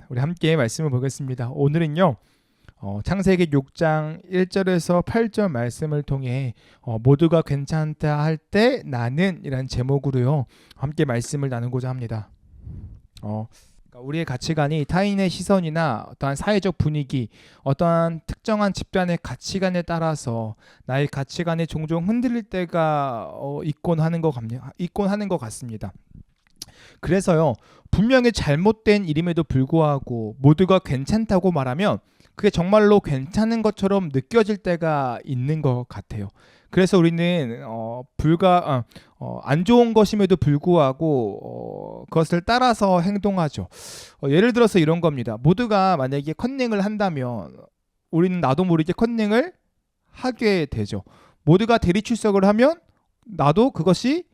우리 함께 말씀을 보겠습니다. 오늘은요. 창세기 6장 1절에서 8절 말씀을 통해 모두가 괜찮다 할 때 나는 이란 제목으로요. 함께 말씀을 나누고자 합니다. 그러니까 우리의 가치관이 타인의 시선이나 어떠한 사회적 분위기, 어떠한 특정한 집단의 가치관에 따라서 나의 가치관이 종종 흔들릴 때가 있곤 하는 것 같습니다. 그래서요. 분명히 잘못된 일임에도 불구하고 모두가 괜찮다고 말하면 그게 정말로 괜찮은 것처럼 느껴질 때가 있는 것 같아요. 그래서 우리는 안 좋은 것임에도 불구하고 그것을 따라서 행동하죠. 예를 들어서 이런 겁니다. 모두가 만약에 컨닝을 한다면 우리는 나도 모르게 컨닝을 하게 되죠. 모두가 대리 출석을 하면 나도 그것이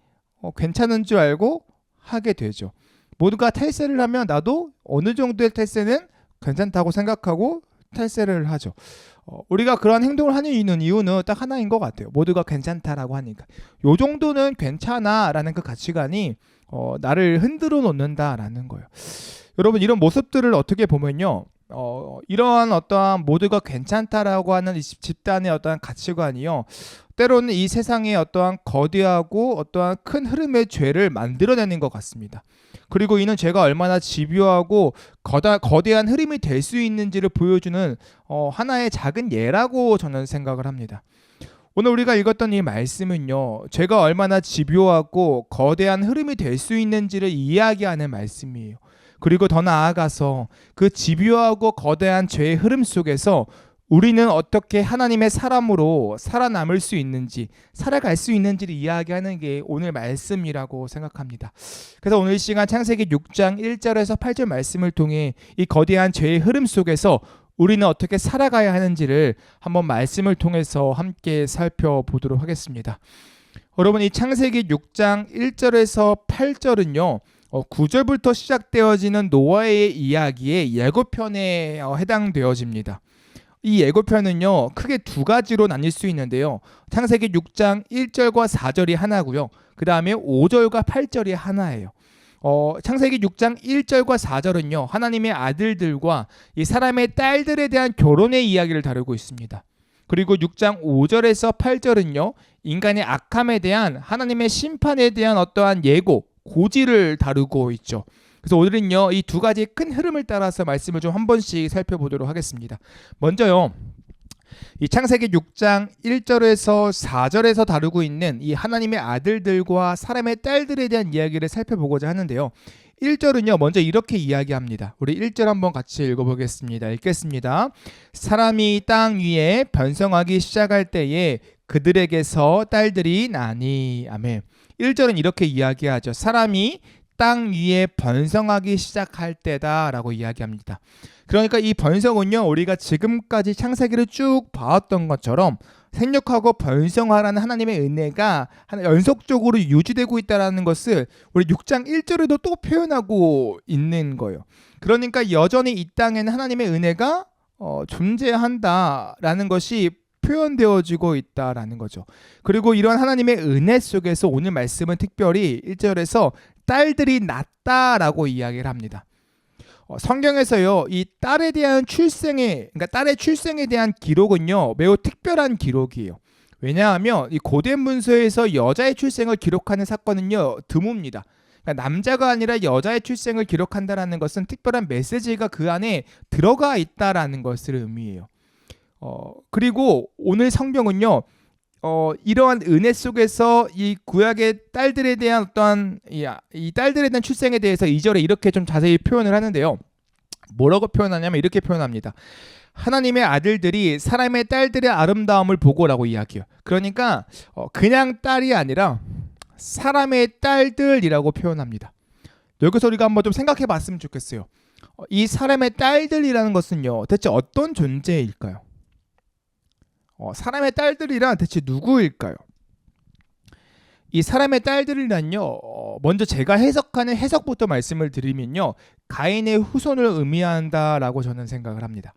괜찮은 줄 알고 하게 되죠. 모두가 탈세를 하면 나도 어느 정도의 탈세는 괜찮다고 생각하고 탈세를 하죠. 우리가 그러한 행동을 하는 이유는 딱 하나인 것 같아요. 모두가 괜찮다라고 하니까 요 정도는 괜찮아라는 그 가치관이 나를 흔들어 놓는다라는 거예요. 여러분 이런 모습들을 어떻게 보면요. 이러한 어떠한 모두가 괜찮다라고 하는 이 집단의 어떠한 가치관이요. 때로는 이 세상에 어떠한 거대하고 어떠한 큰 흐름의 죄를 만들어내는 것 같습니다. 그리고 이는 죄가 얼마나 집요하고 거대한 흐름이 될 수 있는지를 보여주는 하나의 작은 예라고 저는 생각을 합니다. 오늘 우리가 읽었던 이 말씀은요. 죄가 얼마나 집요하고 거대한 흐름이 될 수 있는지를 이야기하는 말씀이에요. 그리고 더 나아가서 그 집요하고 거대한 죄의 흐름 속에서 우리는 어떻게 하나님의 사람으로 살아남을 수 있는지, 살아갈 수 있는지를 이야기하는 게 오늘 말씀이라고 생각합니다. 그래서 오늘 시간 창세기 6장 1절에서 8절 말씀을 통해 이 거대한 죄의 흐름 속에서 우리는 어떻게 살아가야 하는지를 한번 말씀을 통해서 함께 살펴보도록 하겠습니다. 여러분 이 창세기 6장 1절에서 8절은요. 9절부터 시작되어지는 노아의 이야기의 예고편에 해당되어집니다. 이 예고편은요. 크게 두 가지로 나뉠 수 있는데요. 창세기 6장 1절과 4절이 하나고요. 그 다음에 5절과 8절이 하나예요. 창세기 6장 1절과 4절은요. 하나님의 아들들과 이 사람의 딸들에 대한 결혼의 이야기를 다루고 있습니다. 그리고 6장 5절에서 8절은요. 인간의 악함에 대한 하나님의 심판에 대한 어떠한 예고, 고지를 다루고 있죠. 그래서 오늘은요. 이 두 가지 큰 흐름을 따라서 말씀을 좀 한 번씩 살펴보도록 하겠습니다. 먼저요. 이 창세기 6장 1절에서 4절에서 다루고 있는 이 하나님의 아들들과 사람의 딸들에 대한 이야기를 살펴보고자 하는데요. 1절은요. 먼저 이렇게 이야기합니다. 우리 1절 한번 같이 읽어보겠습니다. 읽겠습니다. 사람이 땅 위에 번성하기 시작할 때에 그들에게서 딸들이 나니. 아멘. 1절은 이렇게 이야기하죠. 사람이 땅 위에 번성하기 시작할 때다라고 이야기합니다. 그러니까 이 번성은요. 우리가 지금까지 창세기를 쭉 봐왔던 것처럼 생육하고 번성하라는 하나님의 은혜가 연속적으로 유지되고 있다는 것을 우리 6장 1절에도 또 표현하고 있는 거예요. 그러니까 여전히 이 땅에는 하나님의 은혜가 존재한다라는 것이 표현되어지고 있다라는 거죠. 그리고 이런 하나님의 은혜 속에서 오늘 말씀은 특별히 1절에서 딸들이 낳다라고 이야기를 합니다. 성경에서요, 이 딸에 대한 그러니까 딸의 출생에 대한 기록은요, 매우 특별한 기록이에요. 왜냐하면 이 고대 문서에서 여자의 출생을 기록하는 사건은요, 드뭅니다. 그러니까 남자가 아니라 여자의 출생을 기록한다라는 것은 특별한 메시지가 그 안에 들어가 있다라는 것을 의미해요. 그리고 오늘 성경은요, 이러한 은혜 속에서 이 구약의 딸들에 대한 어떠한 이 딸들에 대한 출생에 대해서 2절에 이렇게 좀 자세히 표현을 하는데요. 뭐라고 표현하냐면 이렇게 표현합니다. 하나님의 아들들이 사람의 딸들의 아름다움을 보고라고 이야기해요. 그러니까 그냥 딸이 아니라 사람의 딸들이라고 표현합니다. 여기서 우리가 한번 좀 생각해 봤으면 좋겠어요. 이 사람의 딸들이라는 것은요, 대체 어떤 존재일까요? 사람의 딸들이란 대체 누구일까요? 이 사람의 딸들이란요, 먼저 제가 해석하는 해석부터 말씀을 드리면요, 가인의 후손을 의미한다라고 저는 생각을 합니다.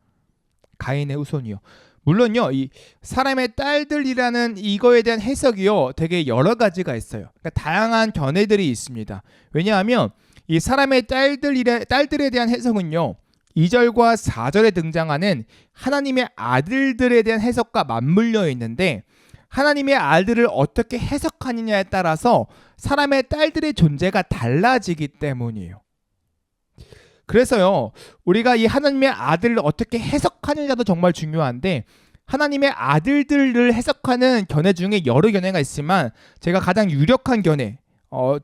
가인의 후손이요. 물론요, 이 사람의 딸들이라는 이거에 대한 해석이요, 되게 여러 가지가 있어요. 그러니까 다양한 견해들이 있습니다. 왜냐하면 이 사람의 딸들에 대한 해석은요, 2절과 4절에 등장하는 하나님의 아들들에 대한 해석과 맞물려 있는데 하나님의 아들을 어떻게 해석하느냐에 따라서 사람의 딸들의 존재가 달라지기 때문이에요. 그래서요, 우리가 이 하나님의 아들을 어떻게 해석하느냐도 정말 중요한데 하나님의 아들들을 해석하는 견해 중에 여러 견해가 있지만 제가 가장 유력한 견해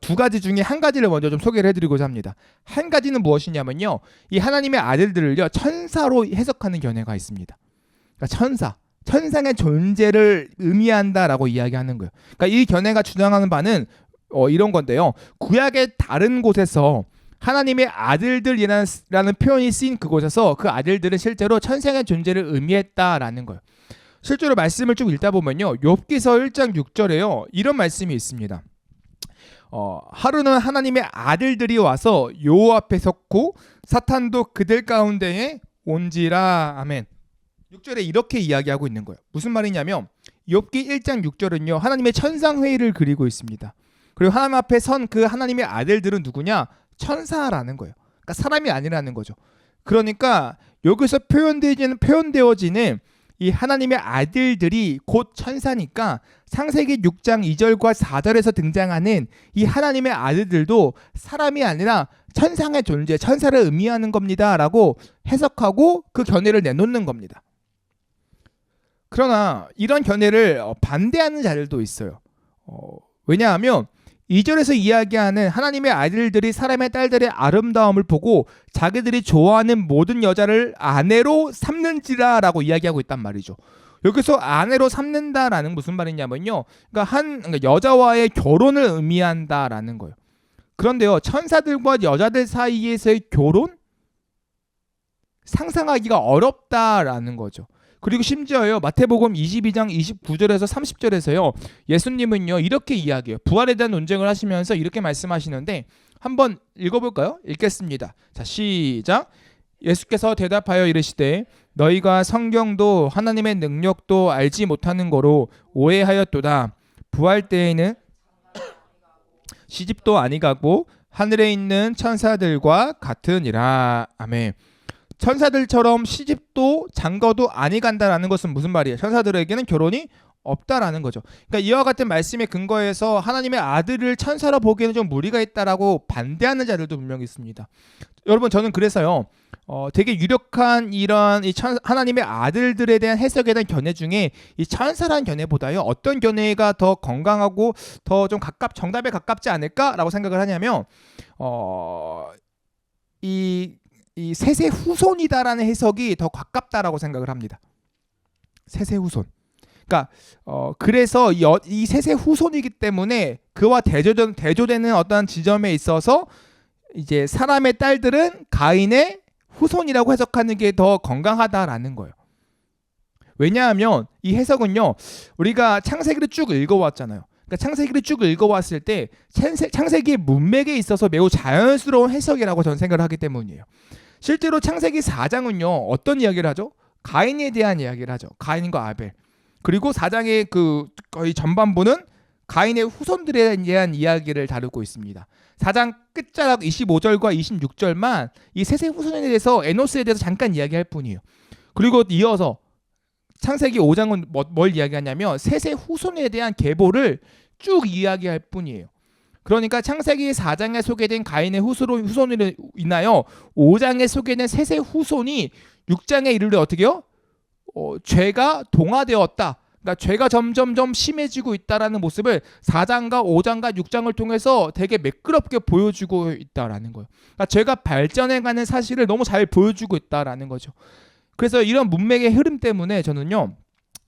두 가지 중에 한 가지를 먼저 좀 소개를 해드리고자 합니다. 한 가지는 무엇이냐면요, 이 하나님의 아들들을요 천사로 해석하는 견해가 있습니다. 그러니까 천상의 존재를 의미한다라고 이야기하는 거예요. 그러니까 이 견해가 주장하는 바는 이런 건데요, 구약의 다른 곳에서 하나님의 아들들이라는 표현이 쓰인 그곳에서 그 아들들은 실제로 천상의 존재를 의미했다라는 거예요. 실제로 말씀을 쭉 읽다 보면요, 욥기서 1장 6절에요 이런 말씀이 있습니다. 하루는 하나님의 아들들이 와서 여호와 앞에 섰고 사탄도 그들 가운데에 온지라. 아멘. 6절에 이렇게 이야기하고 있는 거예요. 무슨 말이냐면 욥기 1장 6절은요 하나님의 천상회의를 그리고 있습니다. 그리고 하나님 앞에 선 그 하나님의 아들들은 누구냐? 천사라는 거예요. 그러니까 사람이 아니라는 거죠. 그러니까 여기서 표현되어지는 이 하나님의 아들들이 곧 천사니까 창세기 6장 2절과 4절에서 등장하는 이 하나님의 아들들도 사람이 아니라 천상의 존재, 천사를 의미하는 겁니다 라고 해석하고 그 견해를 내놓는 겁니다. 그러나 이런 견해를 반대하는 자들도 있어요. 왜냐하면 2절에서 이야기하는 하나님의 아들들이 사람의 딸들의 아름다움을 보고 자기들이 좋아하는 모든 여자를 아내로 삼는지라 라고 이야기하고 있단 말이죠. 여기서 아내로 삼는다라는 무슨 말이냐면요, 그러니까 여자와의 결혼을 의미한다라는 거예요. 그런데요, 천사들과 여자들 사이에서의 결혼? 상상하기가 어렵다라는 거죠. 그리고 심지어요, 마태복음 22장 29절에서 30절에서요 예수님은요 이렇게 이야기해요. 부활에 대한 논쟁을 하시면서 이렇게 말씀하시는데 한번 읽어볼까요? 읽겠습니다. 자, 시작. 예수께서 대답하여 이르시되 너희가 성경도 하나님의 능력도 알지 못하는 거로 오해하였도다. 부활 때에는 시집도 아니가고 하늘에 있는 천사들과 같으니라. 아멘. 천사들처럼 시집도 장거도 아니 간다라는 것은 무슨 말이에요? 천사들에게는 결혼이 없다라는 거죠. 그러니까 이와 같은 말씀에 근거해서 하나님의 아들을 천사로 보기에는 좀 무리가 있다라고 반대하는 자들도 분명히 있습니다. 여러분, 저는 그래서요 되게 유력한 이런 하나님의 아들들에 대한 해석에 대한 견해 중에 이 천사라는 견해보다요 어떤 견해가 더 건강하고 더 좀 정답에 가깝지 않을까라고 생각을 하냐면 이 셋의 후손이다라는 해석이 더 가깝다라고 생각을 합니다. 셋의 후손. 그러니까 그래서 이 셋의 후손이기 때문에 그와 대조되는 어떤 지점에 있어서 이제 사람의 딸들은 가인의 후손이라고 해석하는 게 더 건강하다라는 거예요. 왜냐하면 이 해석은요 우리가 창세기를 쭉 읽어왔잖아요. 그러니까 창세기를 쭉 읽어왔을 때 창세기의 문맥에 있어서 매우 자연스러운 해석이라고 저는 생각을 하기 때문이에요. 실제로 창세기 4장은요 어떤 이야기를 하죠? 가인에 대한 이야기를 하죠. 가인과 아벨. 그리고 4장의 그 거의 전반부는 가인의 후손들에 대한 이야기를 다루고 있습니다. 4장 끝자락 25절과 26절만 이 셋의 후손에 대해서 에노스에 대해서 잠깐 이야기할 뿐이에요. 그리고 이어서 창세기 5장은 뭘 이야기하냐면 셋의 후손에 대한 계보를 쭉 이야기할 뿐이에요. 그러니까 창세기 4장에 소개된 가인의 후손으로 인하여 5장에 소개된 셋의 후손이 6장에 이르러 어떻게 해요? 죄가 동화되었다. 그러니까 죄가 점점점 심해지고 있다라는 모습을 4장과 5장과 6장을 통해서 되게 매끄럽게 보여주고 있다라는 거예요. 그러니까 죄가 발전해가는 사실을 너무 잘 보여주고 있다라는 거죠. 그래서 이런 문맥의 흐름 때문에 저는요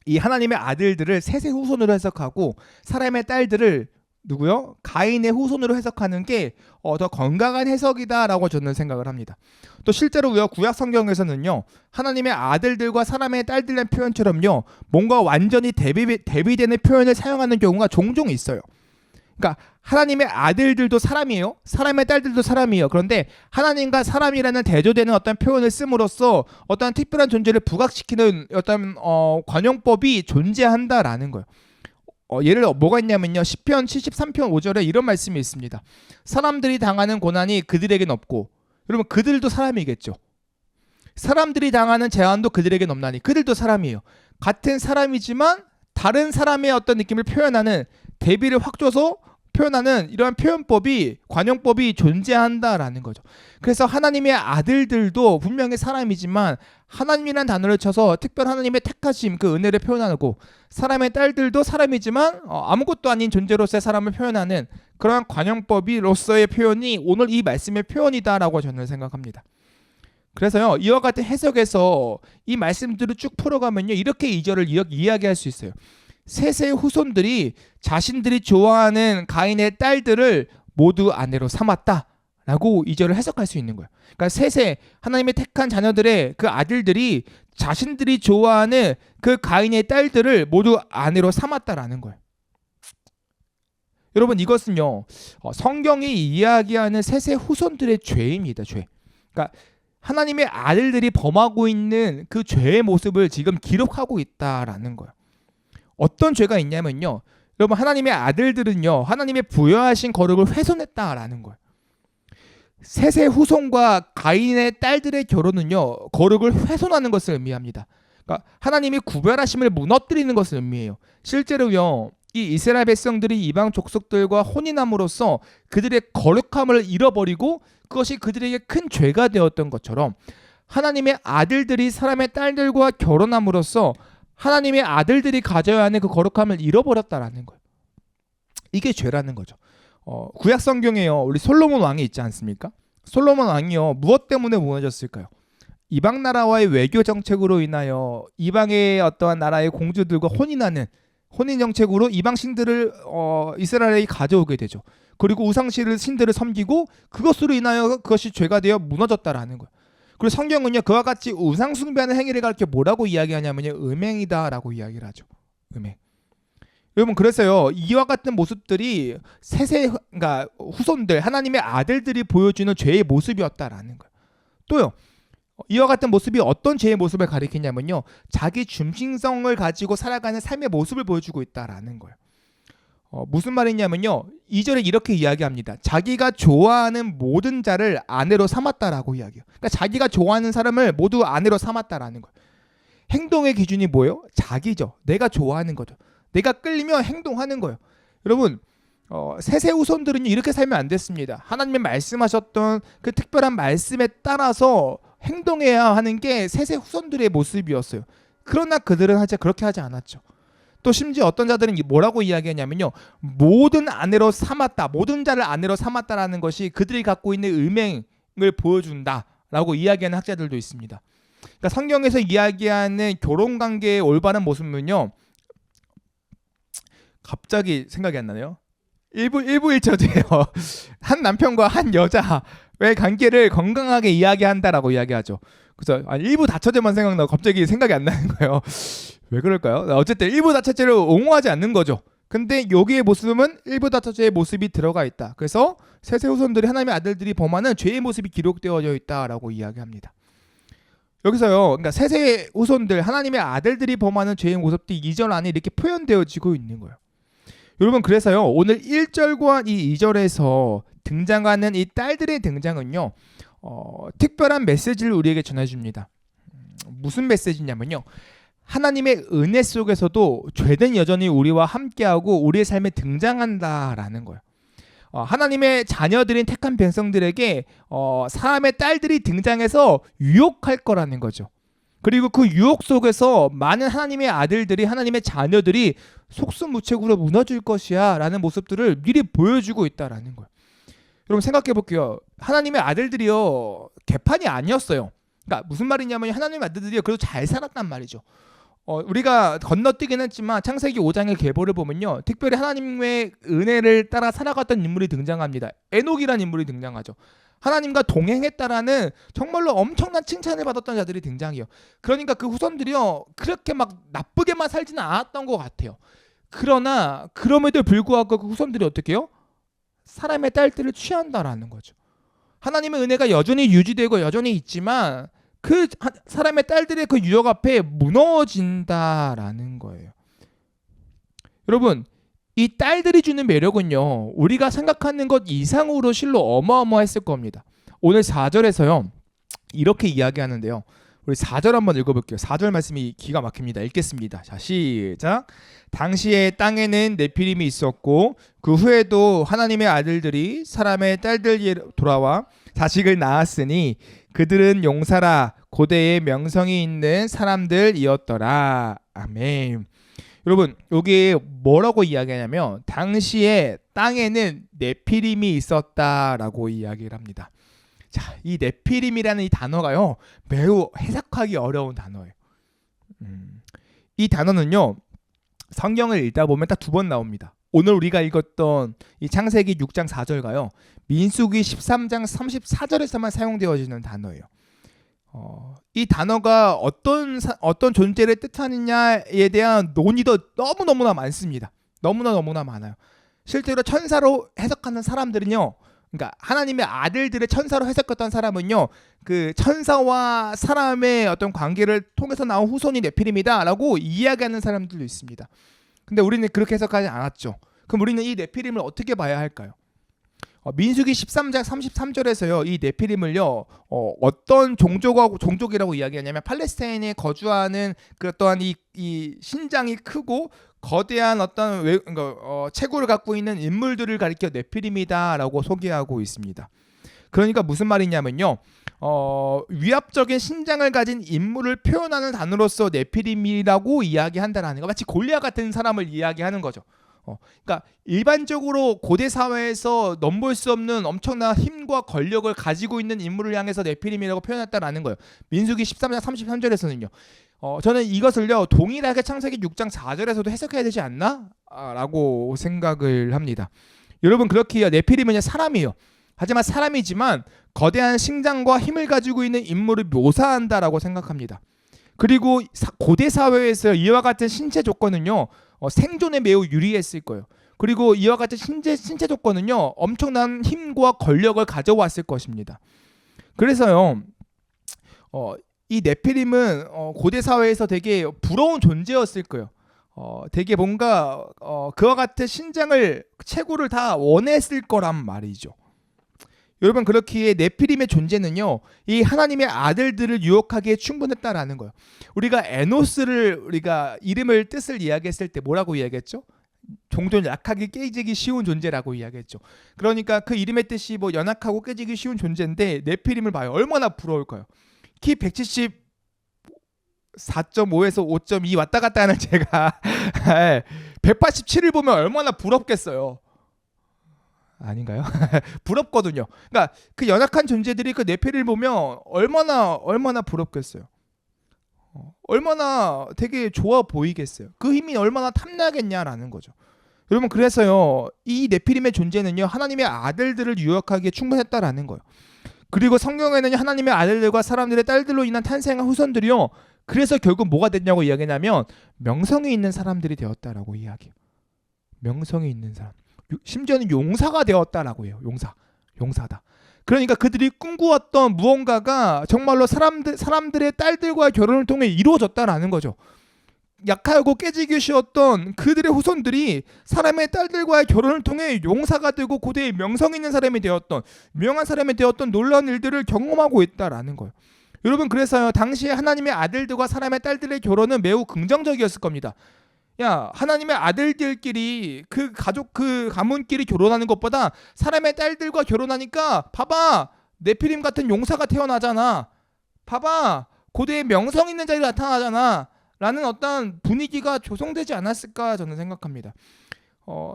이 하나님의 아들들을 셋의 후손으로 해석하고 사람의 딸들을 누구요? 가인의 후손으로 해석하는 게 더 건강한 해석이다라고 저는 생각을 합니다. 또 실제로요 구약 성경에서는요 하나님의 아들들과 사람의 딸들이라는 표현처럼요 뭔가 완전히 대비되는 표현을 사용하는 경우가 종종 있어요. 그러니까 하나님의 아들들도 사람이에요. 사람의 딸들도 사람이에요. 그런데 하나님과 사람이라는 대조되는 어떤 표현을 씀으로써 어떤 특별한 존재를 부각시키는 어떤 관용법이 존재한다라는 거예요. 예를 들어 뭐가 있냐면요. 시편 73편 5절에 이런 말씀이 있습니다. 사람들이 당하는 고난이 그들에겐 없고, 여러분 그들도 사람이겠죠. 사람들이 당하는 재앙도 그들에게 넘나니. 그들도 사람이에요. 같은 사람이지만 다른 사람의 어떤 느낌을 표현하는, 대비를 확 줘서 표현하는 이러한 표현법이, 관용법이 존재한다라는 거죠. 그래서 하나님의 아들들도 분명히 사람이지만 하나님이라는 단어를 쳐서 특별 하나님의 택하심, 그 은혜를 표현하고, 사람의 딸들도 사람이지만 아무것도 아닌 존재로서의 사람을 표현하는 그러한 관용법이로서의 표현이 오늘 이 말씀의 표현이다라고 저는 생각합니다. 그래서요, 이와 같은 해석에서 이 말씀들을 쭉 풀어가면요, 이렇게 2절을 이야기할 수 있어요. 셋의 후손들이 자신들이 좋아하는 가인의 딸들을 모두 아내로 삼았다 라고 2절을 해석할 수 있는 거예요. 그러니까 셋의 하나님의 택한 자녀들의 그 아들들이 자신들이 좋아하는 그 가인의 딸들을 모두 아내로 삼았다라는 거예요. 여러분, 이것은요, 성경이 이야기하는 셋의 후손들의 죄입니다. 죄. 그러니까 하나님의 아들들이 범하고 있는 그 죄의 모습을 지금 기록하고 있다라는 거예요. 어떤 죄가 있냐면요, 여러분, 하나님의 아들들은요, 하나님의 부여하신 거룩을 훼손했다라는 거예요. 셋의 후손과 가인의 딸들의 결혼은요, 거룩을 훼손하는 것을 의미합니다. 그러니까 하나님이 구별하심을 무너뜨리는 것을 의미해요. 실제로요, 이 이스라엘 백성들이 이방 족속들과 혼인함으로써 그들의 거룩함을 잃어버리고 그것이 그들에게 큰 죄가 되었던 것처럼, 하나님의 아들들이 사람의 딸들과 결혼함으로써 하나님의 아들들이 가져야 하는 그 거룩함을 잃어버렸다라는 거예요. 이게 죄라는 거죠. 구약 성경에요, 우리 솔로몬 왕이 있지 않습니까? 솔로몬 왕이요, 무엇 때문에 무너졌을까요? 이방 나라와의 외교 정책으로 인하여 이방의 어떠한 나라의 공주들과 혼인하는 혼인 정책으로 이방 신들을 이스라엘이 가져오게 되죠. 그리고 신들을 섬기고 그것으로 인하여 그것이 죄가 되어 무너졌다라는 거예요. 그리고 성경은요, 그와 같이 우상 숭배하는 행위를 가르쳐 뭐라고 이야기하냐면요, 음행이다라고 이야기를 하죠. 음행. 여러분, 그래서요, 이와 같은 모습들이 그러니까 후손들, 하나님의 아들들이 보여주는 죄의 모습이었다라는 거예요. 또요, 이와 같은 모습이 어떤 죄의 모습을 가리키냐면요, 자기 중심성을 가지고 살아가는 삶의 모습을 보여주고 있다라는 거예요. 무슨 말이냐면요, 2절에 이렇게 이야기합니다. 자기가 좋아하는 모든 자를 아내로 삼았다라고 이야기해요. 그러니까 자기가 좋아하는 사람을 모두 아내로 삼았다라는 거예요. 행동의 기준이 뭐예요? 자기죠. 내가 좋아하는 거죠. 내가 끌리면 행동하는 거예요. 여러분, 셋의 후손들은 이렇게 살면 안 됐습니다. 하나님의 말씀하셨던 그 특별한 말씀에 따라서 행동해야 하는 게 셋의 후손들의 모습이었어요. 그러나 그들은 그렇게 하지 않았죠. 또 심지어 어떤 자들은 뭐라고 이야기하냐면요, 모든 아내로 삼았다, 모든 자를 아내로 삼았다라는 것이 그들이 갖고 있는 음행을 보여준다라고 이야기하는 학자들도 있습니다. 그러니까 성경에서 이야기하는 결혼관계의 올바른 모습은요, 갑자기 생각이 안 나네요. 일부일처제예요. 한 남편과 한 여자의 관계를 건강하게 이야기한다라고 이야기하죠. 그래서 일부 다처제만 생각나고 갑자기 생각이 안 나는 거예요. 왜 그럴까요? 어쨌든 일부 다처제를 옹호하지 않는 거죠. 근데 여기의 모습은 일부 다처제의 모습이 들어가 있다. 그래서 셋의 후손들이 하나님의 아들들이 범하는 죄의 모습이 기록되어져 있다라고 이야기합니다. 여기서요, 그러니까 셋의 후손들, 하나님의 아들들이 범하는 죄의 모습들이 2절 안에 이렇게 표현되어지고 있는 거예요. 여러분, 그래서요, 오늘 1절과 이 2절에서 등장하는 이 딸들의 등장은요, 특별한 메시지를 우리에게 전해줍니다. 무슨 메시지냐면요, 하나님의 은혜 속에서도 죄는 여전히 우리와 함께하고 우리의 삶에 등장한다라는 거예요. 하나님의 자녀들인 택한 백성들에게 사람의 딸들이 등장해서 유혹할 거라는 거죠. 그리고 그 유혹 속에서 많은 하나님의 아들들이, 하나님의 자녀들이 속수무책으로 무너질 것이야 라는 모습들을 미리 보여주고 있다라는 거예요. 여러분, 생각해 볼게요. 하나님의 아들들이요, 개판이 아니었어요. 그러니까 무슨 말이냐면, 하나님의 아들들이요, 그래도 잘 살았단 말이죠. 우리가 건너뛰긴 했지만 창세기 5장의 계보를 보면요, 특별히 하나님의 은혜를 따라 살아갔던 인물이 등장합니다. 에녹이라는 인물이 등장하죠. 하나님과 동행했다라는 정말로 엄청난 칭찬을 받았던 자들이 등장해요. 그러니까 그 후손들이요, 그렇게 막 나쁘게만 살지는 않았던 것 같아요. 그러나 그럼에도 불구하고 그 후손들이 어떻게 해요? 사람의 딸들을 취한다라는 거죠. 하나님의 은혜가 여전히 유지되고 여전히 있지만 그 사람의 딸들의 그 유혹 앞에 무너진다라는 거예요. 여러분, 이 딸들이 주는 매력은요, 우리가 생각하는 것 이상으로 실로 어마어마했을 겁니다. 오늘 4절에서요, 이렇게 이야기하는데요. 우리 4절 한번 읽어볼게요. 4절 말씀이 기가 막힙니다. 읽겠습니다. 자, 시작. 당시에 땅에는 네피림이 있었고 그 후에도 하나님의 아들들이 사람의 딸들에게 돌아와 자식을 낳았으니 그들은 용사라 고대의 명성이 있는 사람들이었더라. 아멘. 여러분, 여기 뭐라고 이야기하냐면 당시에 땅에는 네피림이 있었다라고 이야기를 합니다. 자, 이 네피림이라는 이 단어가요, 매우 해석하기 어려운 단어예요. 이 단어는요, 성경을 읽다 보면 딱 2번 나옵니다. 오늘 우리가 읽었던 이 창세기 6장 4절가요, 민수기 13장 34절에서만 사용되어지는 단어예요. 이 단어가 어떤 존재를 뜻하느냐에 대한 논의도 너무너무나 많습니다. 너무나 많아요. 실제로 천사로 해석하는 사람들은요, 그러니까 하나님의 아들들의 천사로 해석했던 사람은요, 그 천사와 사람의 어떤 관계를 통해서 나온 후손이 네피림이다라고 이야기하는 사람들도 있습니다. 근데 우리는 그렇게 해석하지 않았죠. 그럼 우리는 이 네피림을 어떻게 봐야 할까요? 민수기 13장 33절에서요, 이 네피림을요, 어떤 종족이라고 이야기하냐면 팔레스타인에 거주하는 그 또한 이 신장이 크고 거대한 어떤 체구를 갖고 있는 인물들을 가리켜 네피림이다라고 소개하고 있습니다. 그러니까 무슨 말이냐면요, 위압적인 신장을 가진 인물을 표현하는 단어로서 네피림이라고 이야기한다라는 거, 마치 골리앗 같은 사람을 이야기하는 거죠. 그러니까 일반적으로 고대 사회에서 넘볼 수 없는 엄청난 힘과 권력을 가지고 있는 인물을 향해서 네피림이라고 표현했다라는 거예요. 민수기 13장 33절에서는요. 저는 이것을요, 동일하게 창세기 6장 4절에서도 해석해야 되지 않나? 라고 생각을 합니다. 여러분, 그렇게 네피림은 사람이에요. 하지만 사람이지만 거대한 신장과 힘을 가지고 있는 인물을 묘사한다라고 생각합니다. 그리고 고대 사회에서 이와 같은 신체 조건은요, 생존에 매우 유리했을 거예요. 그리고 이와 같은 신체 조건은요, 엄청난 힘과 권력을 가져왔을 것입니다. 그래서요, 이 네피림은 고대 사회에서 되게 부러운 존재였을 거예요. 되게 뭔가 그와 같은 체구를 다 원했을 거란 말이죠. 여러분, 그렇기에 네피림의 존재는요, 이 하나님의 아들들을 유혹하기에 충분했다라는 거예요. 우리가 에노스를 우리가 이름을 뜻을 이야기했을 때 뭐라고 이야기했죠? 종종 약하게 깨지기 쉬운 존재라고 이야기했죠. 그러니까 그 이름의 뜻이 뭐 연약하고 깨지기 쉬운 존재인데 네피림을 봐요. 얼마나 부러울까요? 키 174.5에서 5.2 왔다 갔다 하는 제가 187을 보면 얼마나 부럽겠어요. 아닌가요? 부럽거든요. 그러니까 그 연약한 존재들이 그 네피림을 보면 얼마나 부럽겠어요. 얼마나 되게 좋아 보이겠어요. 그 힘이 얼마나 탐나겠냐라는 거죠. 여러분, 그래서요, 이 네피림의 존재는요, 하나님의 아들들을 유혹하기에 충분했다라는 거예요. 그리고 성경에는 하나님의 아들들과 사람들의 딸들로 인한 탄생한 후손들이요, 그래서 결국 뭐가 됐냐고 이야기냐면 명성이 있는 사람들이 되었다라고 이야기해요. 명성이 있는 사람. 심지어는 용사가 되었다라고 해요. 용사다. 그러니까 그들이 꿈꾸었던 무언가가 정말로 사람들의 딸들과의 결혼을 통해 이루어졌다라는 거죠. 약하고 깨지기 쉬웠던 그들의 후손들이 사람의 딸들과의 결혼을 통해 용사가 되고 고대의 명성 있는 사람이 되었던, 유명한 사람이 되었던 놀라운 일들을 경험하고 있다라는 거예요. 여러분, 그래서요, 당시에 하나님의 아들들과 사람의 딸들의 결혼은 매우 긍정적이었을 겁니다. 야, 하나님의 아들들끼리 그 가문끼리 결혼하는 것보다 사람의 딸들과 결혼하니까 봐봐, 네피림 같은 용사가 태어나잖아. 봐봐, 고대의 명성 있는 자리가 나타나잖아. 라는 어떤 분위기가 조성되지 않았을까 저는 생각합니다.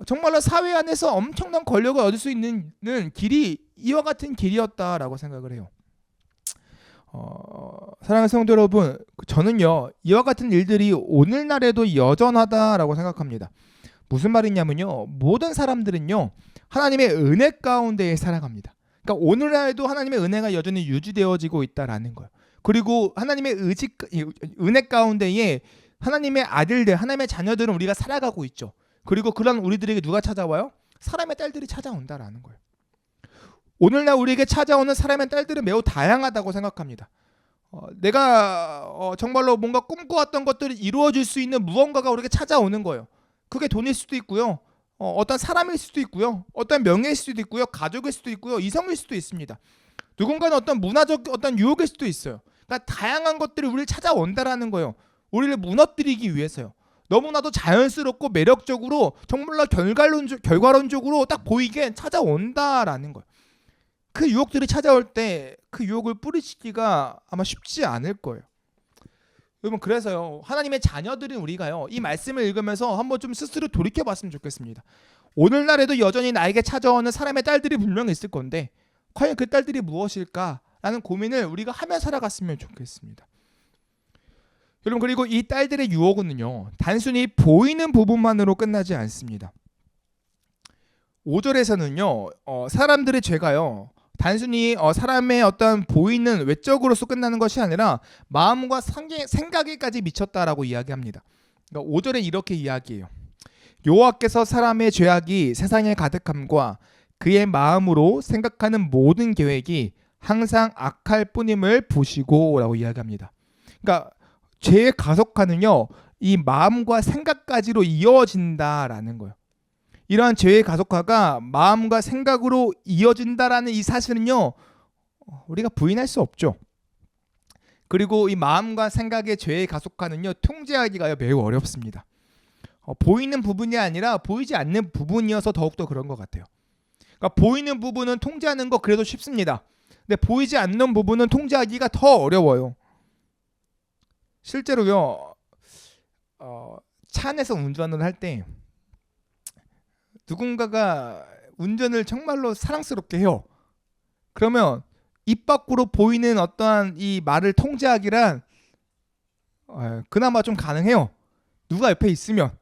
정말로 사회 안에서 엄청난 권력을 얻을 수 있는 길이 이와 같은 길이었다라고 생각을 해요. 사랑하는 성도 여러분, 저는요, 이와 같은 일들이 오늘날에도 여전하다라고 생각합니다. 무슨 말이냐면요, 모든 사람들은요, 하나님의 은혜 가운데에 살아갑니다. 그러니까 오늘날에도 하나님의 은혜가 여전히 유지되어지고 있다라는 거예요. 그리고 하나님의 은혜 가운데에 하나님의 아들들, 하나님의 자녀들은 우리가 살아가고 있죠. 그리고 그런 우리들에게 누가 찾아와요? 사람의 딸들이 찾아온다라는 거예요. 오늘날 우리에게 찾아오는 사람의 딸들은 매우 다양하다고 생각합니다. 내가 정말로 뭔가 꿈꿔왔던 것들이 이루어질 수 있는 무언가가 우리에게 찾아오는 거예요. 그게 돈일 수도 있고요, 어떤 사람일 수도 있고요, 어떤 명예일 수도 있고요, 가족일 수도 있고요, 이성일 수도 있습니다. 누군가는 어떤 문화적 어떤 유혹일 수도 있어요. 그러니까 다양한 것들이 우리를 찾아온다라는 거예요. 우리를 무너뜨리기 위해서요. 너무나도 자연스럽고 매력적으로 정말로 결과론적으로 딱 보이게 찾아온다라는 거예요. 그 유혹들이 찾아올 때 그 유혹을 뿌리치기가 아마 쉽지 않을 거예요. 여러분, 그래서요, 하나님의 자녀들인 우리가요, 이 말씀을 읽으면서 한번 좀 스스로 돌이켜봤으면 좋겠습니다. 오늘날에도 여전히 나에게 찾아오는 사람의 딸들이 분명히 있을 건데 과연 그 딸들이 무엇일까라는 고민을 우리가 하며 살아갔으면 좋겠습니다. 여러분, 그리고 이 딸들의 유혹은요, 단순히 보이는 부분만으로 끝나지 않습니다. 5절에서는요, 사람들의 죄가요, 단순히 사람의 어떤 보이는 외적으로서 끝나는 것이 아니라 마음과 생각에까지 미쳤다라고 이야기합니다. 그러니까 5절에 이렇게 이야기해요. 여호와께서 사람의 죄악이 세상에 가득함과 그의 마음으로 생각하는 모든 계획이 항상 악할 뿐임을 보시고라고 이야기합니다. 그러니까 죄의 가속화는요, 이 마음과 생각까지로 이어진다라는 거예요. 이러한 죄의 가속화가 마음과 생각으로 이어진다라는 이 사실은요, 우리가 부인할 수 없죠. 그리고 이 마음과 생각의 죄의 가속화는요, 통제하기가 매우 어렵습니다. 보이는 부분이 아니라 보이지 않는 부분이어서 더욱더 그런 것 같아요. 그러니까 보이는 부분은 통제하는 거 그래도 쉽습니다. 근데 보이지 않는 부분은 통제하기가 더 어려워요. 실제로요, 차 안에서 운전을 할 때 누군가가 운전을 정말로 사랑스럽게 해요. 그러면 입 밖으로 보이는 어떠한 이 말을 통제하기란 그나마 좀 가능해요. 누가 옆에 있으면.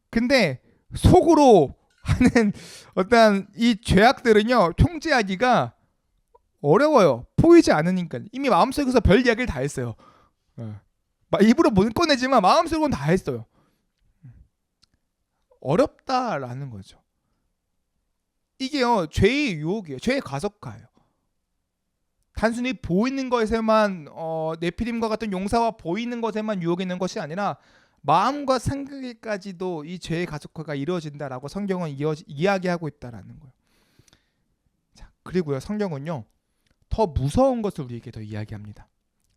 근데 속으로 하는 어떠한 이 죄악들은요, 통제하기가 어려워요. 보이지 않으니까. 이미 마음속에서 별 이야기를 다 했어요. 입으로 못 꺼내지만 마음속으로는 다 했어요. 어렵다라는 거죠. 이게요, 죄의 유혹이에요. 죄의 가속화예요. 단순히 보이는 것에만 네피림과 같은 용사와 보이는 것에만 유혹이 있는 것이 아니라 마음과 생각에까지도 이 죄의 가속화가 이루어진다라고 성경은 이야기하고 있다라는 거예요. 자, 그리고요, 성경은요, 더 무서운 것을 우리에게 더 이야기합니다.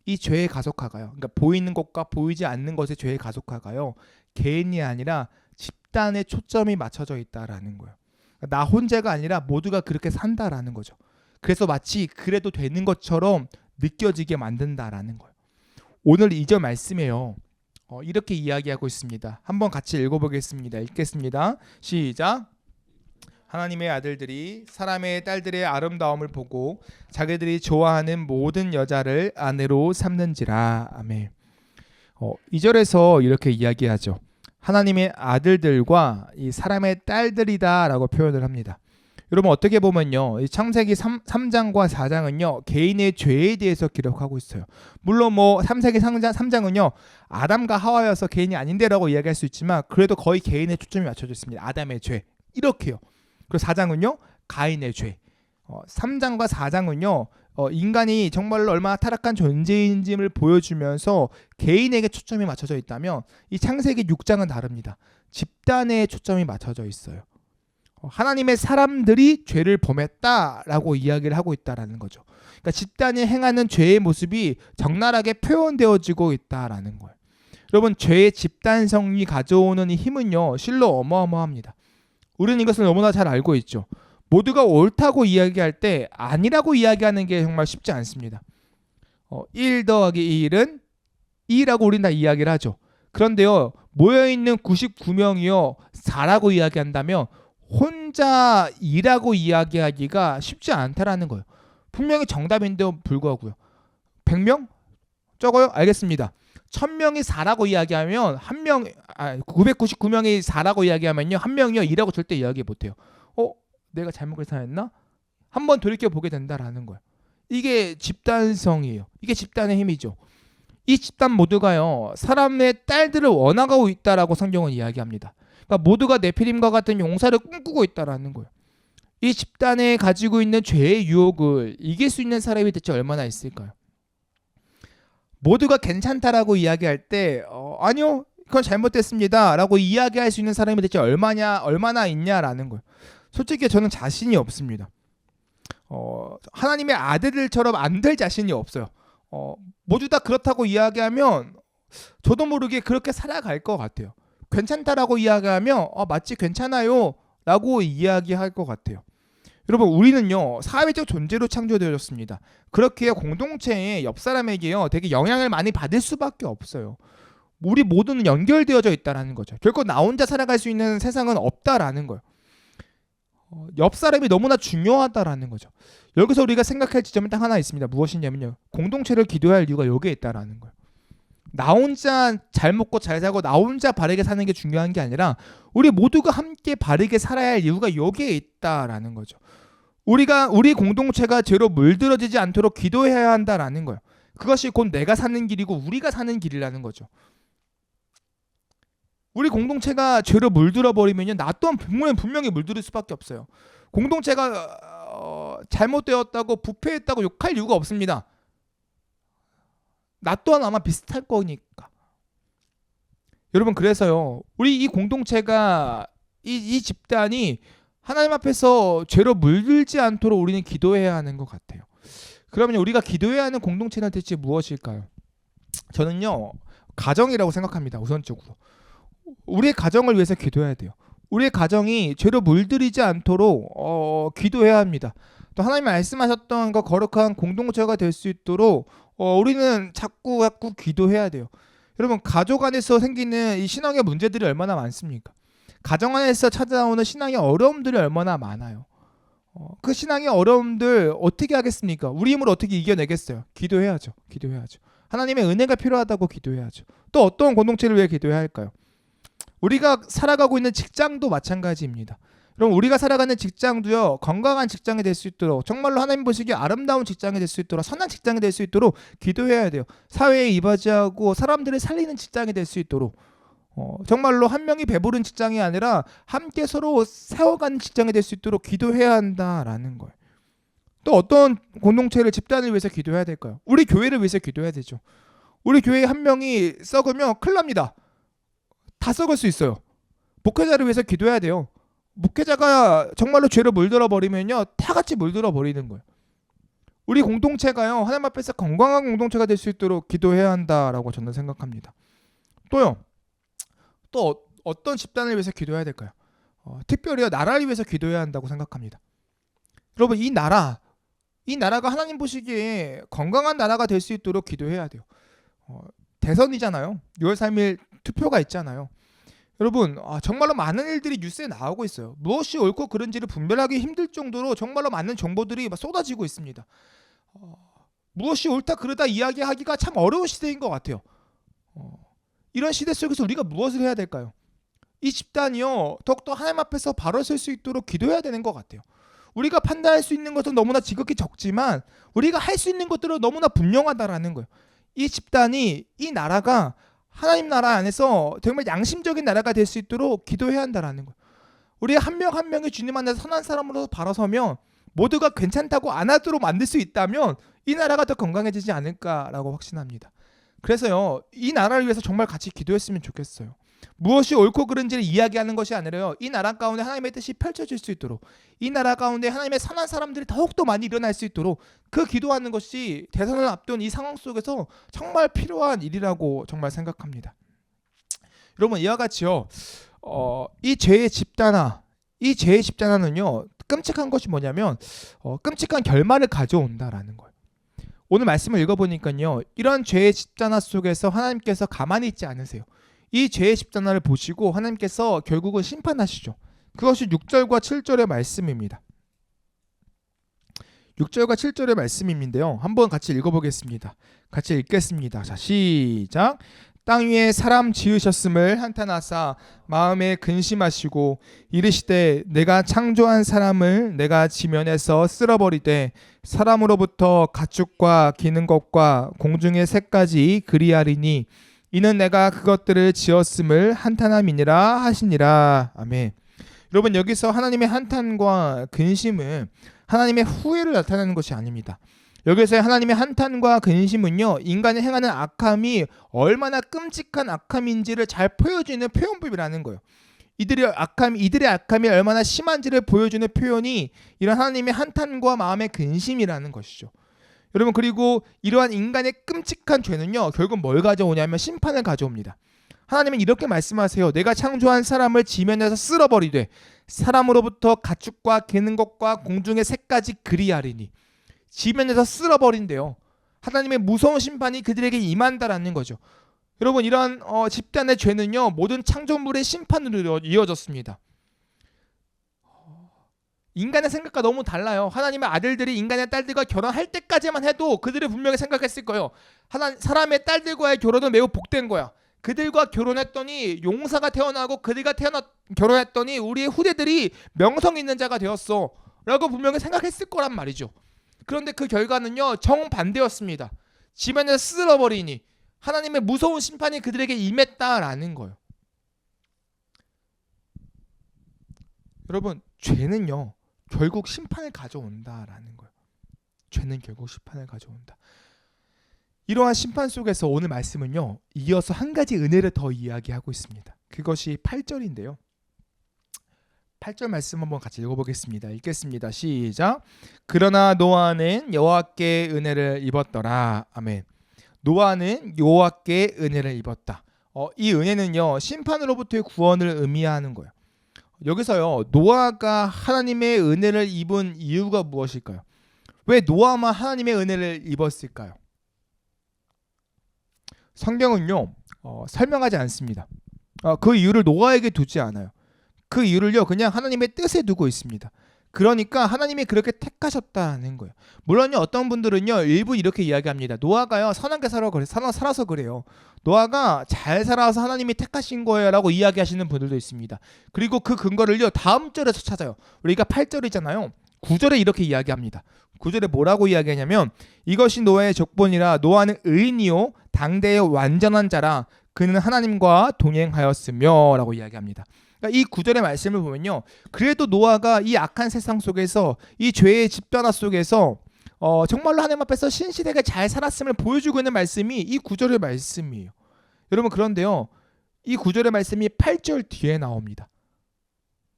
이 죄의 가속화가요, 그러니까 보이는 것과 보이지 않는 것의 죄의 가속화가요, 개인이 아니라 집단에 초점이 맞춰져 있다라는 거예요. 그러니까 나 혼자가 아니라 모두가 그렇게 산다라는 거죠. 그래서 마치 그래도 되는 것처럼 느껴지게 만든다라는 거예요. 오늘 2절 말씀에요, 이렇게 이야기하고 있습니다. 한번 같이 읽어보겠습니다. 읽겠습니다. 시작. 하나님의 아들들이 사람의 딸들의 아름다움을 보고 자기들이 좋아하는 모든 여자를 아내로 삼는지라. 아멘. 2절에서 이렇게 이야기하죠. 하나님의 아들들과 이 사람의 딸들이다라고 표현을 합니다. 여러분, 어떻게 보면요, 이 창세기 3장과 4장은요 개인의 죄에 대해서 기록하고 있어요. 물론 창세기 3장은요 아담과 하와여서 개인이 아닌데라고 이야기할 수 있지만 그래도 거의 개인의 초점이 맞춰져 있습니다. 아담의 죄 이렇게요. 그리고 4장은요 가인의 죄. 3장과 4장은요 인간이 정말로 얼마나 타락한 존재인지를 보여주면서 개인에게 초점이 맞춰져 있다면 이 창세기 6장은 다릅니다. 집단에 초점이 맞춰져 있어요. 하나님의 사람들이 죄를 범했다라고 이야기를 하고 있다라는 거죠. 그러니까 집단이 행하는 죄의 모습이 적나라하게 표현되어지고 있다라는 거예요. 여러분, 죄의 집단성이 가져오는 이 힘은요 실로 어마어마합니다. 우리는 이것을 너무나 잘 알고 있죠. 모두가 옳다고 이야기할 때 아니라고 이야기하는 게 정말 쉽지 않습니다. 1 더하기 1은 2라고 우리는 다 이야기를 하죠. 그런데요, 모여있는 99명이요 4라고 이야기한다면 혼자 2라고 이야기하기가 쉽지 않다라는 거예요. 분명히 정답인데도 불구하고요. 100명? 적어요? 알겠습니다. 1000명이 4라고 이야기하면 999명이 4라고 이야기하면요 한 명이요 2라고 절대 이야기 못해요. 내가 잘못 계산했나? 한번 돌이켜보게 된다라는 거예요. 이게 집단성이에요. 이게 집단의 힘이죠. 이 집단 모두가요 사람의 딸들을 원하고 있다라고 성경은 이야기합니다. 그러니까 모두가 네피림과 같은 용사를 꿈꾸고 있다라는 거예요. 이 집단에 가지고 있는 죄의 유혹을 이길 수 있는 사람이 대체 얼마나 있을까요? 모두가 괜찮다라고 이야기할 때 아니요 그건 잘못됐습니다 라고 이야기할 수 있는 사람이 대체 얼마나 있냐라는 거예요. 솔직히 저는 자신이 없습니다. 하나님의 아들들처럼 안 될 자신이 없어요. 모두 다 그렇다고 이야기하면 저도 모르게 그렇게 살아갈 것 같아요. 괜찮다라고 이야기하면 마치 괜찮아요 라고 이야기할 것 같아요. 여러분, 우리는요 사회적 존재로 창조되어졌습니다. 그렇게 공동체의 옆 사람에게요 되게 영향을 많이 받을 수밖에 없어요. 우리 모두는 연결되어져 있다라는 거죠. 결코 나 혼자 살아갈 수 있는 세상은 없다라는 거예요. 옆 사람이 너무나 중요하다라는 거죠. 여기서 우리가 생각할 지점은 딱 하나 있습니다. 무엇이냐면요, 공동체를 기도할 이유가 여기에 있다라는 거예요. 나 혼자 잘 먹고 잘 살고 나 혼자 바르게 사는 게 중요한 게 아니라 우리 모두가 함께 바르게 살아야 할 이유가 여기에 있다라는 거죠. 우리 공동체가 죄로 물들어지지 않도록 기도해야 한다라는 거예요. 그것이 곧 내가 사는 길이고 우리가 사는 길이라는 거죠. 우리 공동체가 죄로 물들어 버리면요, 나 또한 분명히 물들을 수밖에 없어요. 공동체가 잘못되었다고 부패했다고 욕할 이유가 없습니다. 나 또한 아마 비슷할 거니까. 여러분, 그래서요 우리 이 공동체가 이 집단이 하나님 앞에서 죄로 물들지 않도록 우리는 기도해야 하는 것 같아요. 그러면 우리가 기도해야 하는 공동체는 대체 무엇일까요? 저는요 가정이라고 생각합니다. 우선적으로 우리의 가정을 위해서 기도해야 돼요. 우리의 가정이 죄로 물들이지 않도록 기도해야 합니다. 또 하나님 말씀하셨던 그 거룩한 공동체가 될 수 있도록 우리는 자꾸 기도해야 돼요. 여러분, 가족 안에서 생기는 이 신앙의 문제들이 얼마나 많습니까? 가정 안에서 찾아오는 신앙의 어려움들이 얼마나 많아요. 그 신앙의 어려움들 어떻게 하겠습니까? 우리 힘으로 어떻게 이겨내겠어요? 기도해야죠. 하나님의 은혜가 필요하다고 기도해야죠. 또 어떤 공동체를 위해 기도해야 할까요? 우리가 살아가고 있는 직장도 마찬가지입니다. 그럼 우리가 살아가는 직장도요 건강한 직장이 될 수 있도록, 정말로 하나님 보시기에 아름다운 직장이 될 수 있도록, 선한 직장이 될 수 있도록 기도해야 돼요. 사회에 이바지하고 사람들을 살리는 직장이 될 수 있도록, 정말로 한 명이 배부른 직장이 아니라 함께 서로 세워가는 직장이 될 수 있도록 기도해야 한다라는 거예요. 또 어떤 공동체를, 집단을 위해서 기도해야 될까요? 우리 교회를 위해서 기도해야 되죠. 우리 교회에 한 명이 썩으면 큰일 납니다. 다 썩을 수 있어요. 목회자를 위해서 기도해야 돼요. 목회자가 정말로 죄로 물들어 버리면요 다 같이 물들어 버리는 거예요. 우리 공동체가요 하나님 앞에서 건강한 공동체가 될 수 있도록 기도해야 한다라고 저는 생각합니다. 또요, 또 어떤 집단을 위해서 기도해야 될까요? 특별히 나라를 위해서 기도해야 한다고 생각합니다. 여러분, 이 나라가 하나님 보시기에 건강한 나라가 될 수 있도록 기도해야 돼요. 대선이잖아요. 6월 3일 투표가 있잖아요. 여러분, 정말로 많은 일들이 뉴스에 나오고 있어요. 무엇이 옳고 그른지를 분별하기 힘들 정도로 정말로 많은 정보들이 막 쏟아지고 있습니다. 무엇이 옳다 그르다 이야기하기가 참 어려운 시대인 것 같아요. 이런 시대 속에서 우리가 무엇을 해야 될까요? 이 집단이요 더욱더 하나님 앞에서 바로 설 수 있도록 기도해야 되는 것 같아요. 우리가 판단할 수 있는 것은 너무나 지극히 적지만 우리가 할 수 있는 것들은 너무나 분명하다라는 거예요. 이 집단이, 이 나라가 하나님 나라 안에서 정말 양심적인 나라가 될 수 있도록 기도해야 한다라는 거예요. 우리 한 명 한 명이 주님 안에서 선한 사람으로 바라서면 모두가 괜찮다고 안 하도록 만들 수 있다면 이 나라가 더 건강해지지 않을까라고 확신합니다. 그래서요 이 나라를 위해서 정말 같이 기도했으면 좋겠어요. 무엇이 옳고 그른지를 이야기하는 것이 아니라요, 이 나라 가운데 하나님의 뜻이 펼쳐질 수 있도록, 이 나라 가운데 하나님의 선한 사람들이 더욱더 많이 일어날 수 있도록 그 기도하는 것이 대선을 앞둔 이 상황 속에서 정말 필요한 일이라고 정말 생각합니다. 여러분, 이와 같이요 이 죄의 집단화는요 끔찍한 것이 뭐냐면 끔찍한 결말을 가져온다라는 거예요. 오늘 말씀을 읽어보니까요 이런 죄의 집단화 속에서 하나님께서 가만히 있지 않으세요. 이 죄의 집단화를 보시고 하나님께서 결국은 심판하시죠. 그것이 6절과 7절의 말씀입니다. 6절과 7절의 말씀인데요, 한번 같이 읽어보겠습니다. 같이 읽겠습니다. 자, 시작. 땅 위에 사람 지으셨음을 한탄하사 마음에 근심하시고 이르시되 내가 창조한 사람을 내가 지면에서 쓸어버리되 사람으로부터 가축과 기는 것과 공중의 새까지 그리하리니 이는 내가 그것들을 지었음을 한탄함이니라 하시니라. 아멘. 여러분, 여기서 하나님의 한탄과 근심은 하나님의 후회를 나타내는 것이 아닙니다. 여기서 하나님의 한탄과 근심은요 인간이 행하는 악함이 얼마나 끔찍한 악함인지를 잘 보여주는 표현법이라는 거예요. 이들의 악함이 얼마나 심한지를 보여주는 표현이 이런 하나님의 한탄과 마음의 근심이라는 것이죠. 여러분, 그리고 이러한 인간의 끔찍한 죄는요, 결국 뭘 가져오냐면 심판을 가져옵니다. 하나님은 이렇게 말씀하세요. 내가 창조한 사람을 지면에서 쓸어버리되 사람으로부터 가축과 기는 것과 공중의 새까지 그리하리니. 지면에서 쓸어버린대요. 하나님의 무서운 심판이 그들에게 임한다라는 거죠. 여러분, 이러한 집단의 죄는요, 모든 창조물의 심판으로 이어졌습니다. 인간의 생각과 너무 달라요. 하나님의 아들들이 인간의 딸들과 결혼할 때까지만 해도 그들이 분명히 생각했을 거예요. 사람의 딸들과의 결혼은 매우 복된 거야. 그들과 결혼했더니 용사가 태어나고 그들과 결혼했더니 우리의 후대들이 명성 있는 자가 되었어 라고 분명히 생각했을 거란 말이죠. 그런데 그 결과는요, 정반대였습니다. 지면에서 쓸어버리니 하나님의 무서운 심판이 그들에게 임했다라는 거예요. 여러분, 죄는요, 결국 심판을 가져온다라는 거예요. 죄는 결국 심판을 가져온다. 이러한 심판 속에서 오늘 말씀은요, 이어서 한 가지 은혜를 더 이야기하고 있습니다. 그것이 8절인데요. 8절 말씀 한번 같이 읽어보겠습니다. 읽겠습니다. 시작. 그러나 노아는 여호와께 은혜를 입었더라. 아멘. 노아는 여호와께 은혜를 입었다. 이 은혜는요, 심판으로부터의 구원을 의미하는 거예요. 여기서요, 노아가 하나님의 은혜를 입은 이유가 무엇일까요? 왜 노아만 하나님의 은혜를 입었을까요? 성경은요, 설명하지 않습니다. 그 이유를 노아에게 두지 않아요. 그 이유를요, 그냥 하나님의 뜻에 두고 있습니다. 그러니까 하나님이 그렇게 택하셨다는 거예요. 물론요, 어떤 분들은요, 일부 이렇게 이야기합니다. 노아가요, 선하게 살아서 그래요. 노아가 잘 살아서 하나님이 택하신 거예요 라고 이야기하시는 분들도 있습니다. 그리고 그 근거를요, 다음 절에서 찾아요. 우리가 8절이잖아요. 9절에 이렇게 이야기합니다. 9절에 뭐라고 이야기하냐면, 이것이 노아의 족본이라 노아는 의인이요 당대의 완전한 자라 그는 하나님과 동행하였으며 라고 이야기합니다. 그러니까 이 9절의 말씀을 보면요, 그래도 노아가 이 악한 세상 속에서, 이 죄의 집단화 속에서 정말로 하나님 앞에서 신실하게 잘 살았음을 보여주고 있는 말씀이 이 9절의 말씀이에요. 여러분, 그런데요, 이 9절의 말씀이 8절 뒤에 나옵니다.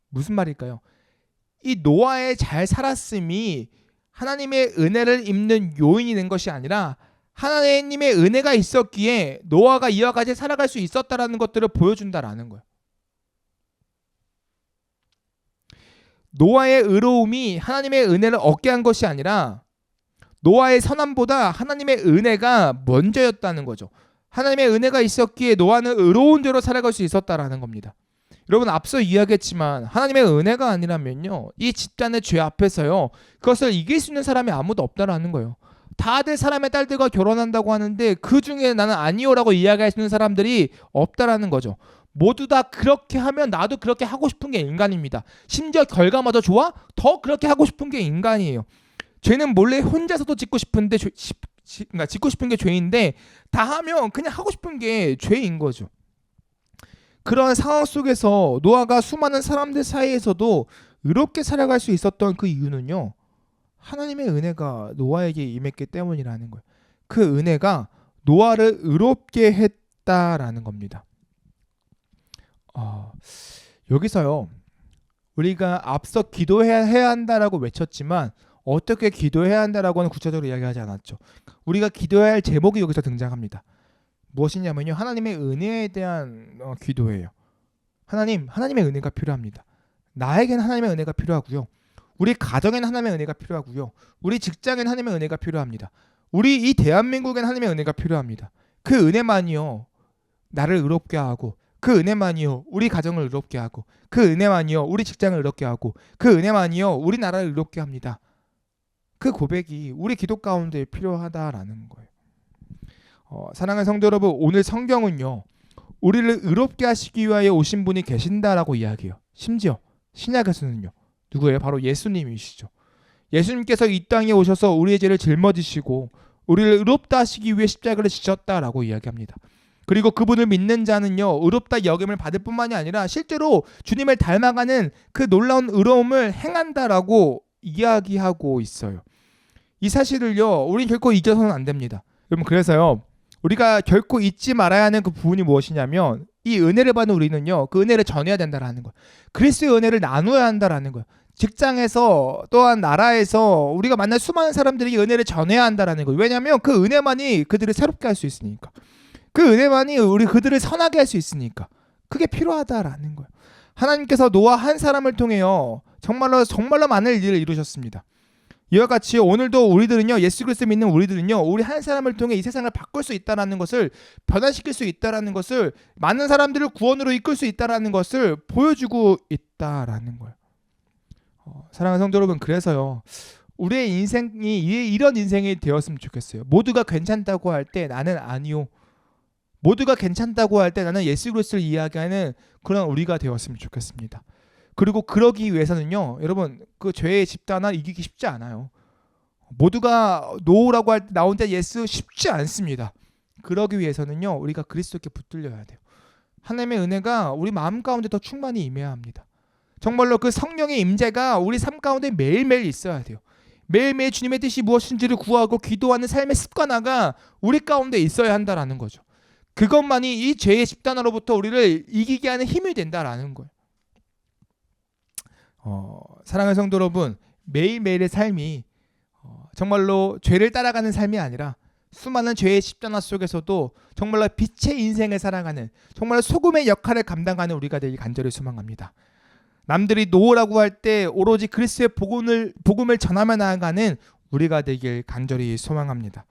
무슨 말일까요? 이 노아의 잘 살았음이 하나님의 은혜를 입는 요인이 된 것이 아니라 하나님의 은혜가 있었기에 노아가 이와 같이 살아갈 수 있었다라는 것들을 보여준다라는 거예요. 노아의 의로움이 하나님의 은혜를 얻게 한 것이 아니라 노아의 선함보다 하나님의 은혜가 먼저였다는 거죠. 하나님의 은혜가 있었기에 노아는 의로운 대로 살아갈 수 있었다라는 겁니다. 여러분, 앞서 이야기했지만 하나님의 은혜가 아니라면요, 이 집단의 죄 앞에서요, 그것을 이길 수 있는 사람이 아무도 없다라는 거예요. 다들 사람의 딸들과 결혼한다고 하는데 그 중에 나는 아니요라고 이야기할 수 있는 사람들이 없다라는 거죠. 모두 다 그렇게 하면 나도 그렇게 하고 싶은 게 인간입니다. 심지어 결과마저 좋아? 더 그렇게 하고 싶은 게 인간이에요. 죄는 몰래 혼자서도 짓고 싶은데 짓고 싶은 게 죄인데 다 하면 그냥 하고 싶은 게 죄인 거죠. 그런 상황 속에서 노아가 수많은 사람들 사이에서도 의롭게 살아갈 수 있었던 그 이유는요, 하나님의 은혜가 노아에게 임했기 때문이라는 거예요. 그 은혜가 노아를 의롭게 했다라는 겁니다. 여기서요, 우리가 앞서 기도해야 한다라고 외쳤지만 어떻게 기도해야 한다라고는 구체적으로 이야기하지 않았죠. 우리가 기도해야 할 제목이 여기서 등장합니다. 무엇이냐면요, 하나님의 은혜에 대한 기도예요. 하나님의 은혜가 필요합니다. 나에게는 하나님의 은혜가 필요하고요. 우리 가정에는 하나님의 은혜가 필요하고요. 우리 직장에는 하나님의 은혜가 필요합니다. 우리 이 대한민국에는 하나님의 은혜가 필요합니다. 그 은혜만이요, 나를 의롭게 하고, 그 은혜만이요, 우리 가정을 의롭게 하고, 그 은혜만이요, 우리 직장을 의롭게 하고, 그 은혜만이요, 우리나라를 의롭게 합니다. 그 고백이 우리 기도 가운데 필요하다라는 거예요. 사랑하는 성도 여러분, 오늘 성경은요, 우리를 의롭게 하시기 위하여 오신 분이 계신다라고 이야기해요. 심지어 신약에서는요, 누구예요? 바로 예수님이시죠. 예수님께서 이 땅에 오셔서 우리의 죄를 짊어지시고 우리를 의롭다 하시기 위해 십자가를 지셨다라고 이야기합니다. 그리고 그분을 믿는 자는요, 의롭다 여김을 받을 뿐만이 아니라 실제로 주님을 닮아가는 그 놀라운 의로움을 행한다라고 이야기하고 있어요. 이 사실을요, 우린 결코 잊어서는 안 됩니다. 여러분, 그래서요, 우리가 결코 잊지 말아야 하는 그 부분이 무엇이냐면 이 은혜를 받는 우리는요, 그 은혜를 전해야 된다라는 거예요. 그리스도의 은혜를 나눠야 한다라는 거예요. 직장에서 또한 나라에서 우리가 만날 수많은 사람들이 이 은혜를 전해야 한다라는 거예요. 왜냐하면 그 은혜만이 그들을 새롭게 할 수 있으니까. 그 은혜만이 우리 그들을 선하게 할 수 있으니까. 그게 필요하다라는 거예요. 하나님께서 노아 한 사람을 통해요, 정말로 많은 일을 이루셨습니다. 이와 같이 오늘도 우리들은요, 예수 그리스도 믿는 우리들은요, 우리 한 사람을 통해 이 세상을 바꿀 수 있다라는 것을, 변화시킬 수 있다라는 것을, 많은 사람들을 구원으로 이끌 수 있다라는 것을 보여주고 있다라는 거예요. 사랑하는 성도 여러분, 그래서요, 우리의 인생이 이런 인생이 되었으면 좋겠어요. 모두가 괜찮다고 할 때 나는 아니요, 모두가 괜찮다고 할 때 나는 예수 그리스도를 이야기하는 그런 우리가 되었으면 좋겠습니다. 그리고 그러기 위해서는요, 여러분, 그 죄의 집단을 이기기 쉽지 않아요. 모두가 노라고 할 때 나온 때 예수 쉽지 않습니다. 그러기 위해서는요, 우리가 그리스도께 붙들려야 돼요. 하나님의 은혜가 우리 마음 가운데 더 충만히 임해야 합니다. 정말로 그 성령의 임재가 우리 삶 가운데 매일매일 있어야 돼요. 매일매일 주님의 뜻이 무엇인지를 구하고 기도하는 삶의 습관화가 우리 가운데 있어야 한다라는 거죠. 그것만이 이 죄의 집단으로부터 우리를 이기게 하는 힘이 된다라는 거예요. 사랑하는 성도 여러분, 매일매일의 삶이 정말로 죄를 따라가는 삶이 아니라 수많은 죄의 집단화 속에서도 정말로 빛의 인생을 살아가는, 정말로 소금의 역할을 감당하는 우리가 되길 간절히 소망합니다. 남들이 노라고 할 때 오로지 그리스도의 복음을 전하며 나아가는 우리가 되길 간절히 소망합니다.